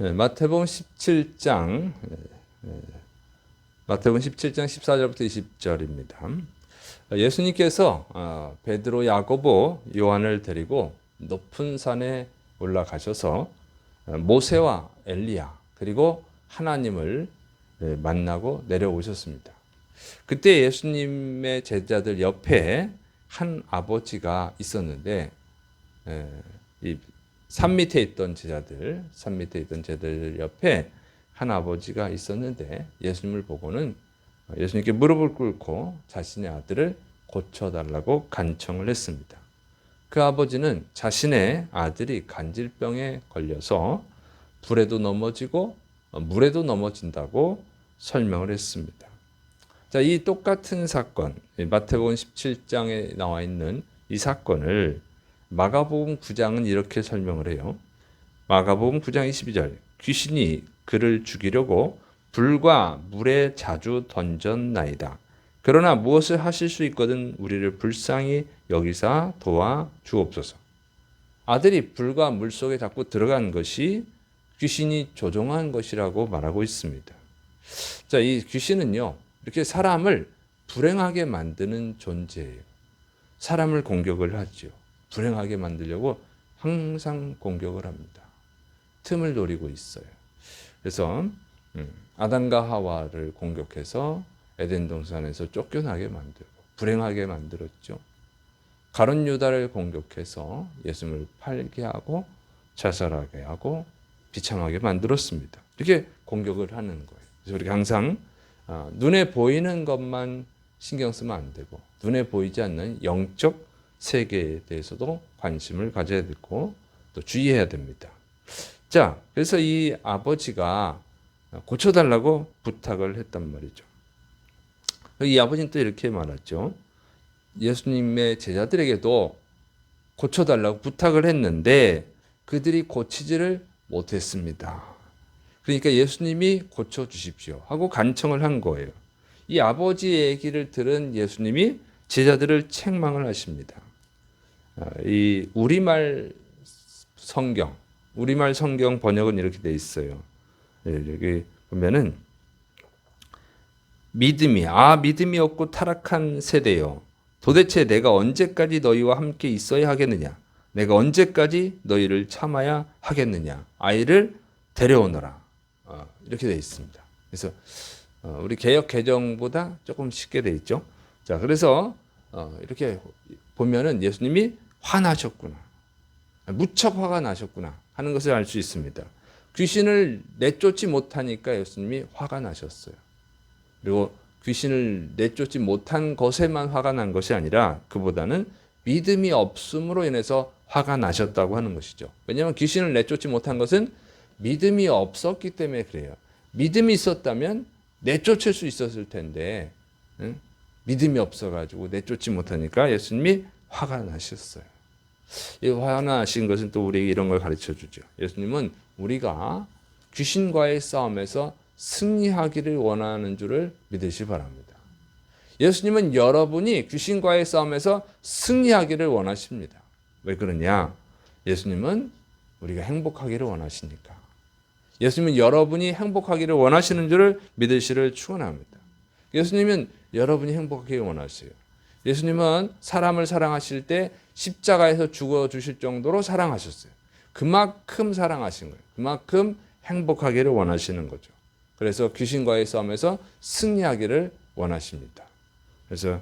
마태복음 17장 14절부터 20절입니다. 예수님께서 베드로, 야고보, 요한을 데리고 높은 산에 올라가셔서 모세와 엘리야 그리고 하나님을 만나고 내려오셨습니다. 그때 예수님의 제자들 옆에 한 아버지가 있었는데 이 산 밑에 있던 제자들 옆에 한 아버지가 있었는데 예수님을 보고는 예수님께 무릎을 꿇고 자신의 아들을 고쳐달라고 간청을 했습니다. 그 아버지는 자신의 아들이 간질병에 걸려서 불에도 넘어지고 물에도 넘어진다고 설명을 했습니다. 자, 이 똑같은 사건, 마태복음 17장에 나와 있는 이 사건을 마가복음 9장은 이렇게 설명을 해요. 마가복음 9장 22절, 귀신이 그를 죽이려고 불과 물에 자주 던졌나이다. 그러나 무엇을 하실 수 있거든 우리를 불쌍히 여기사 도와 주옵소서. 아들이 불과 물 속에 자꾸 들어간 것이 귀신이 조종한 것이라고 말하고 있습니다. 자, 이 귀신은요, 이렇게 사람을 불행하게 만드는 존재예요. 사람을 공격을 하죠. 불행하게 만들려고 항상 공격을 합니다. 틈을 노리고 있어요. 그래서 아담과 하와를 공격해서 에덴 동산에서 쫓겨나게 만들고 불행하게 만들었죠. 가룟 유다를 공격해서 예수님을 팔게 하고 자살하게 하고 비참하게 만들었습니다. 이렇게 공격을 하는 거예요. 그래서 우리가 항상 눈에 보이는 것만 신경 쓰면 안 되고 눈에 보이지 않는 영적 세계에 대해서도 관심을 가져야 되고 또 주의해야 됩니다. 자, 그래서 이 아버지가 고쳐달라고 부탁을 했단 말이죠. 이 아버지는 또 이렇게 말하죠. 예수님의 제자들에게도 고쳐달라고 부탁을 했는데 그들이 고치지를 못했습니다. 그러니까 예수님이 고쳐주십시오 하고 간청을 한 거예요. 이 아버지의 얘기를 들은 예수님이 제자들을 책망을 하십니다. 이 우리말 성경 번역은 이렇게 돼 있어요. 여기 보면은 믿음이 없고 타락한 세대요. 도대체 내가 언제까지 너희와 함께 있어야 하겠느냐? 내가 언제까지 너희를 참아야 하겠느냐? 아이를 데려오너라. 이렇게 돼 있습니다. 그래서 우리 개역 개정보다 조금 쉽게 돼 있죠. 자, 그래서 이렇게 보면은 예수님이 화나셨구나. 무척 화가 나셨구나 하는 것을 알 수 있습니다. 귀신을 내쫓지 못하니까 예수님이 화가 나셨어요. 그리고 귀신을 내쫓지 못한 것에만 화가 난 것이 아니라 그보다는 믿음이 없음으로 인해서 화가 나셨다고 하는 것이죠. 왜냐하면 귀신을 내쫓지 못한 것은 믿음이 없었기 때문에 그래요. 믿음이 있었다면 내쫓을 수 있었을 텐데 믿음이 없어가지고 내쫓지 못하니까 예수님이 화가 나셨어요. 이 화가 나신 것은 또 우리에게 이런 걸 가르쳐 주죠. 예수님은 우리가 귀신과의 싸움에서 승리하기를 원하는 줄을 믿으시 바랍니다. 예수님은 여러분이 귀신과의 싸움에서 승리하기를 원하십니다. 왜 그러냐? 예수님은 우리가 행복하기를 원하시니까. 예수님은 여러분이 행복하기를 원하시는 줄을 믿으시를 축원합니다. 예수님은 여러분이 행복하기를 원하세요. 예수님은 사람을 사랑하실 때 십자가에서 죽어주실 정도로 사랑하셨어요. 그만큼 사랑하신 거예요. 그만큼 행복하기를 원하시는 거죠. 그래서 귀신과의 싸움에서 승리하기를 원하십니다. 그래서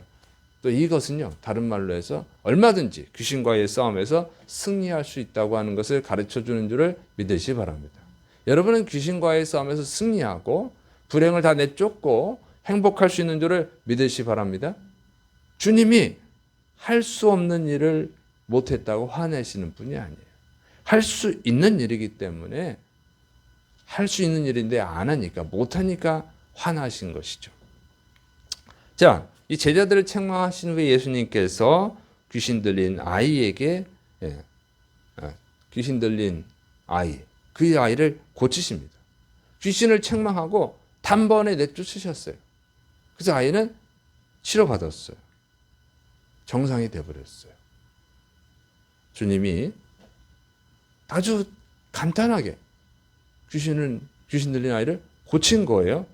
또 이것은요, 다른 말로 해서 얼마든지 귀신과의 싸움에서 승리할 수 있다고 하는 것을 가르쳐 주는 줄을 믿으시 바랍니다. 여러분은 귀신과의 싸움에서 승리하고 불행을 다 내쫓고 행복할 수 있는 줄을 믿으시 바랍니다. 주님이 할 수 없는 일을 못했다고 화내시는 분이 아니에요. 할 수 있는 일이기 때문에 할 수 있는 일인데 안 하니까 못하니까 화나신 것이죠. 자, 이 제자들을 책망하신 후에 예수님께서 귀신 들린 아이에게 귀신 들린 아이 그 아이를 고치십니다. 귀신을 책망하고 단번에 내쫓으셨어요. 그래서 아이는 치료받았어요. 정상이 되어버렸어요. 주님이 아주 간단하게 귀신 들린 아이를 고친 거예요.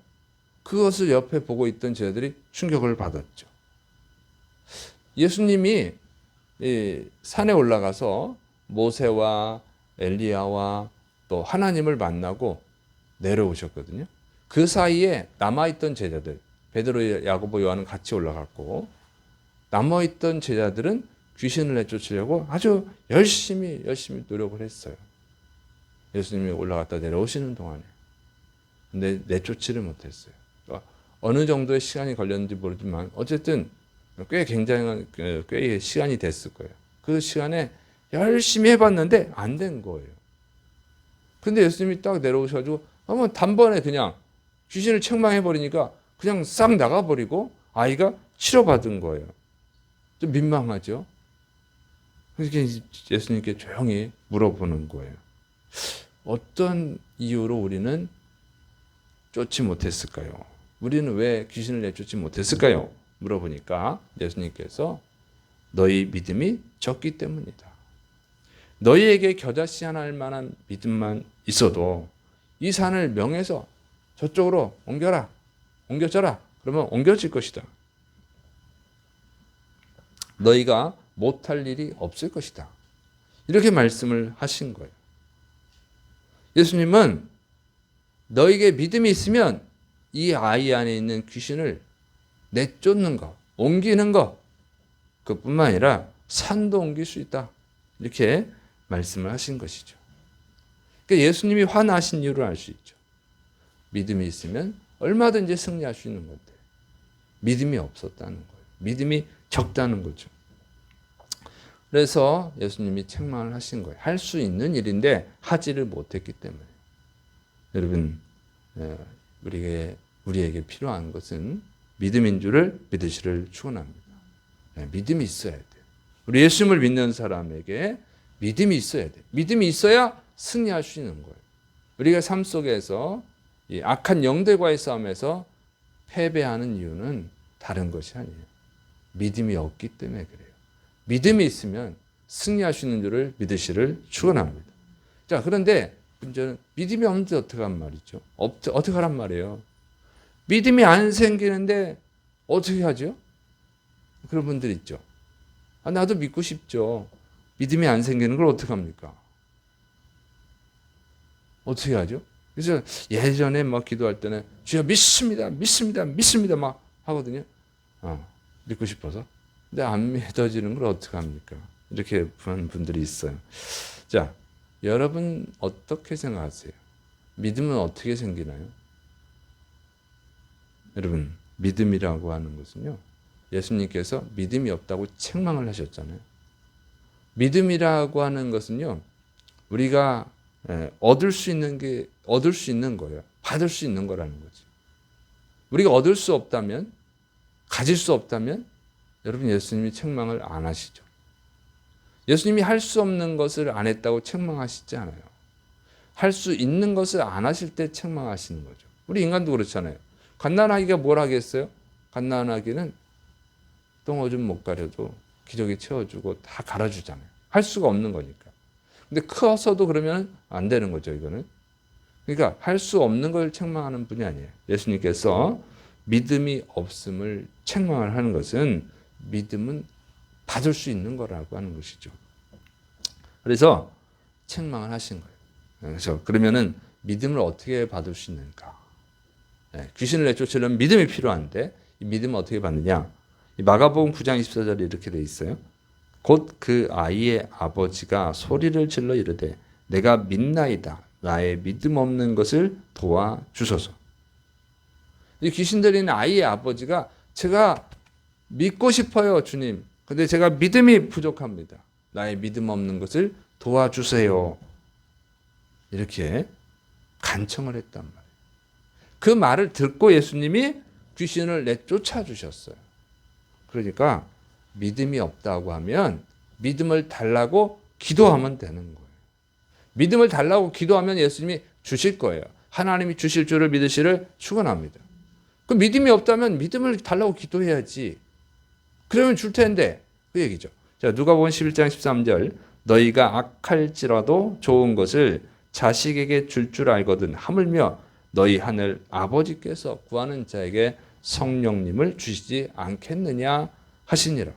그것을 옆에 보고 있던 제자들이 충격을 받았죠. 예수님이 산에 올라가서 모세와 엘리야와 또 하나님을 만나고 내려오셨거든요. 그 사이에 남아있던 제자들, 베드로, 야고보, 요한은 같이 올라갔고, 남아있던 제자들은 귀신을 내쫓으려고 아주 열심히 노력을 했어요. 예수님이 올라갔다 내려오시는 동안에. 근데 내쫓지를 못했어요. 어느 정도의 시간이 걸렸는지 모르지만 어쨌든 꽤 시간이 됐을 거예요. 그 시간에 열심히 해봤는데 안 된 거예요. 근데 예수님이 딱 내려오셔가지고 한번 단번에 그냥 귀신을 책망해버리니까 그냥 싹 나가버리고 아이가 치료받은 거예요. 좀 민망하죠? 그래서 예수님께 조용히 물어보는 거예요. 어떤 이유로 우리는 쫓지 못했을까요? 우리는 왜 귀신을 내쫓지 못했을까요? 물어보니까 예수님께서 너희 믿음이 적기 때문이다. 너희에게 겨자씨 하나 할 만한 믿음만 있어도 이 산을 명해서 저쪽으로 옮겨져라. 그러면 옮겨질 것이다. 너희가 못할 일이 없을 것이다. 이렇게 말씀을 하신 거예요. 예수님은 너에게 믿음이 있으면 이 아이 안에 있는 귀신을 내쫓는 거, 옮기는 거, 그뿐만 아니라 산도 옮길 수 있다. 이렇게 말씀을 하신 것이죠. 그러니까 예수님이 화나신 이유를 알 수 있죠. 믿음이 있으면 얼마든지 승리할 수 있는 건데 믿음이 없었다는 거예요. 믿음이 적다는 거죠. 그래서 예수님이 책망을 하신 거예요. 할 수 있는 일인데 하지를 못했기 때문에. 여러분, 우리에게 필요한 것은 믿음인 줄을 믿으시를 축원합니다. 믿음이 있어야 돼요. 우리 예수님을 믿는 사람에게 믿음이 있어야 돼요. 믿음이 있어야 승리할 수 있는 거예요. 우리가 삶 속에서 이 악한 영들과의 싸움에서 패배하는 이유는 다른 것이 아니에요. 믿음이 없기 때문에 그래요. 믿음이 있으면 승리할 수 있는 줄을 믿으시를 축원합니다. 자, 그런데 문제는 믿음이 없는데 어떻게 한 말이죠? 어떻게 하란 말이에요? 믿음이 안 생기는데 어떻게 하죠? 그런 분들 있죠. 나도 믿고 싶죠. 믿음이 안 생기는 걸 어떻게 합니까? 어떻게 하죠? 그래서 예전에 막 기도할 때는 주여 믿습니다 막 하거든요. 믿고 싶어서. 근데 안 믿어지는 걸 어떻게 합니까? 이렇게 하는 분들이 있어요. 자, 여러분 어떻게 생각하세요? 믿음은 어떻게 생기나요? 여러분, 믿음이라고 하는 것은요, 예수님께서 믿음이 없다고 책망을 하셨잖아요. 믿음이라고 하는 것은요, 우리가 얻을 수 있는 거예요. 받을 수 있는 거라는 거죠. 우리가 얻을 수 없다면, 가질 수 없다면, 여러분 예수님이 책망을 안 하시죠. 예수님이 할 수 없는 것을 안 했다고 책망하시지 않아요. 할 수 있는 것을 안 하실 때 책망하시는 거죠. 우리 인간도 그렇잖아요. 갓난아기가 뭘 하겠어요? 갓난아기는 똥오줌 못 가려도 기저귀 채워주고 다 갈아주잖아요. 할 수가 없는 거니까. 근데 커서도 그러면 안 되는 거죠, 이거는. 그러니까 할 수 없는 걸 책망하는 분이 아니에요. 예수님께서 믿음이 없음을 책망을 하는 것은 믿음은 받을 수 있는 거라고 하는 것이죠. 그래서 책망을 하신 거예요. 그래서 그러면은 믿음을 어떻게 받을 수 있는가? 귀신을 내쫓으려면 믿음이 필요한데 이 믿음을 어떻게 받느냐? 마가복음 9장 24절에 이렇게 돼 있어요. 곧 그 아이의 아버지가 소리를 질러 이르되 내가 믿나이다. 나의 믿음 없는 것을 도와주소서. 이 귀신 들리는 아이의 아버지가 제가 믿고 싶어요, 주님. 근데 제가 믿음이 부족합니다. 나의 믿음 없는 것을 도와주세요. 이렇게 간청을 했단 말이에요. 그 말을 듣고 예수님이 귀신을 내쫓아 주셨어요. 그러니까 믿음이 없다고 하면 믿음을 달라고 기도하면 되는 거예요. 믿음을 달라고 기도하면 예수님이 주실 거예요. 하나님이 주실 줄을 믿으시를 축원합니다. 그 믿음이 없다면 믿음을 달라고 기도해야지. 그러면 줄 텐데 그 얘기죠. 자, 누가복음 11장 13절 너희가 악할지라도 좋은 것을 자식에게 줄 알거든 하물며 너희 하늘 아버지께서 구하는 자에게 성령님을 주시지 않겠느냐 하시니라.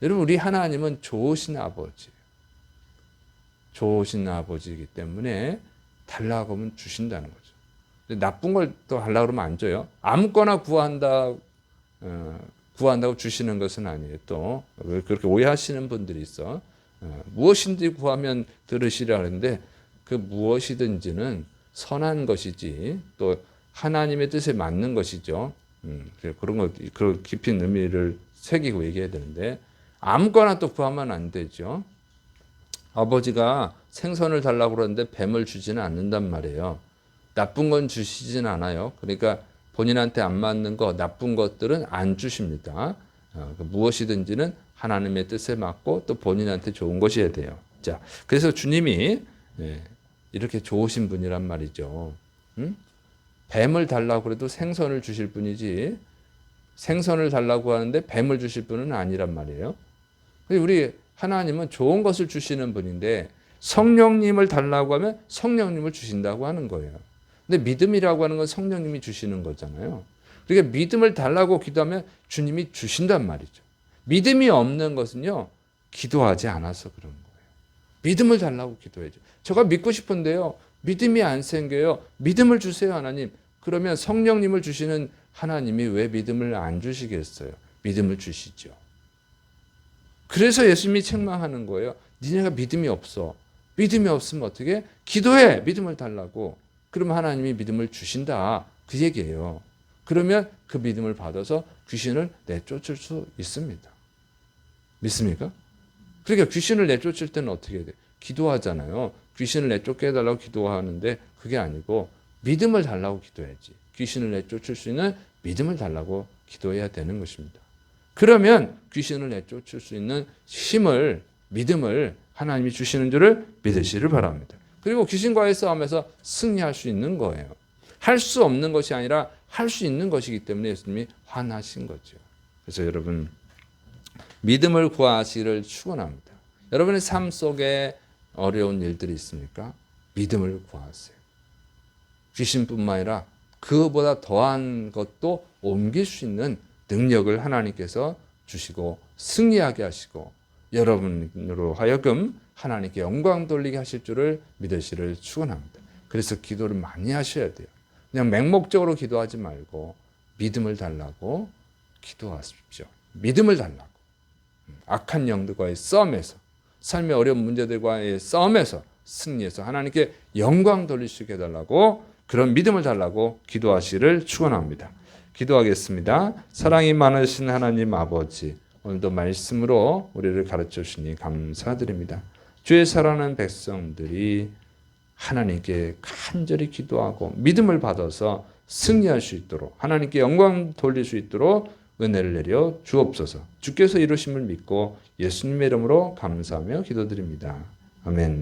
여러분, 우리 하나님은 좋으신 아버지예요. 좋으신 아버지이기 때문에 달라고 하면 주신다는 거죠. 근데 나쁜 걸 또 하려고 그러면 안 줘요. 아무거나 구한다고 주시는 것은 아니에요. 또 그렇게 오해하시는 분들이 있어. 무엇인지 구하면 들으시라 하는데 그 무엇이든지는 선한 것이지 또 하나님의 뜻에 맞는 것이죠. 그런 거, 그런 깊은 의미를 새기고 얘기해야 되는데 아무거나 또 구하면 안 되죠. 아버지가 생선을 달라고 그러는데 뱀을 주지는 않는단 말이에요. 나쁜 건 주시진 않아요. 그러니까 본인한테 안 맞는 거, 나쁜 것들은 안 주십니다. 무엇이든지는 하나님의 뜻에 맞고 또 본인한테 좋은 것이어야 돼요. 자, 그래서 주님이 이렇게 좋으신 분이란 말이죠. 뱀을 달라고 해도 생선을 주실 분이지 생선을 달라고 하는데 뱀을 주실 분은 아니란 말이에요. 우리 하나님은 좋은 것을 주시는 분인데 성령님을 달라고 하면 성령님을 주신다고 하는 거예요. 근데 믿음이라고 하는 건 성령님이 주시는 거잖아요. 그러니까 믿음을 달라고 기도하면 주님이 주신단 말이죠. 믿음이 없는 것은요, 기도하지 않아서 그런 거예요. 믿음을 달라고 기도해야죠. 제가 믿고 싶은데요, 믿음이 안 생겨요. 믿음을 주세요, 하나님. 그러면 성령님을 주시는 하나님이 왜 믿음을 안 주시겠어요? 믿음을 주시죠. 그래서 예수님이 책망하는 거예요. 니네가 믿음이 없어. 믿음이 없으면 어떻게? 기도해. 믿음을 달라고. 그러면 하나님이 믿음을 주신다. 그 얘기예요. 그러면 그 믿음을 받아서 귀신을 내쫓을 수 있습니다. 믿습니까? 그러니까 귀신을 내쫓을 때는 어떻게 해야 돼? 기도하잖아요. 귀신을 내쫓게 해달라고 기도하는데 그게 아니고 믿음을 달라고 기도해야지. 귀신을 내쫓을 수 있는 믿음을 달라고 기도해야 되는 것입니다. 그러면 귀신을 내쫓을 수 있는 힘을, 믿음을 하나님이 주시는 줄을 믿으시를 바랍니다. 그리고 귀신과의 싸움에서 승리할 수 있는 거예요. 할 수 없는 것이 아니라 할 수 있는 것이기 때문에 예수님이 화나신 거죠. 그래서 여러분, 믿음을 구하시기를 축원합니다. 여러분의 삶 속에 어려운 일들이 있습니까? 믿음을 구하세요. 귀신뿐만 아니라 그보다 더한 것도 옮길 수 있는 능력을 하나님께서 주시고 승리하게 하시고 여러분으로 하여금 하나님께 영광 돌리게 하실 줄을 믿으시를 축원합니다. 그래서 기도를 많이 하셔야 돼요. 그냥 맹목적으로 기도하지 말고 믿음을 달라고 기도하십시오. 믿음을 달라고. 악한 영들과의 싸움에서, 삶의 어려운 문제들과의 싸움에서 승리해서 하나님께 영광 돌리시게 해달라고, 그런 믿음을 달라고 기도하시를 축원합니다. 기도하겠습니다. 사랑이 많으신 하나님 아버지, 오늘도 말씀으로 우리를 가르쳐 주시니 감사드립니다. 주의 사랑하는 백성들이 하나님께 간절히 기도하고 믿음을 받아서 승리할 수 있도록, 하나님께 영광 돌릴 수 있도록 은혜를 내려 주옵소서. 주께서 이루심을 믿고 예수님의 이름으로 감사하며 기도드립니다. 아멘.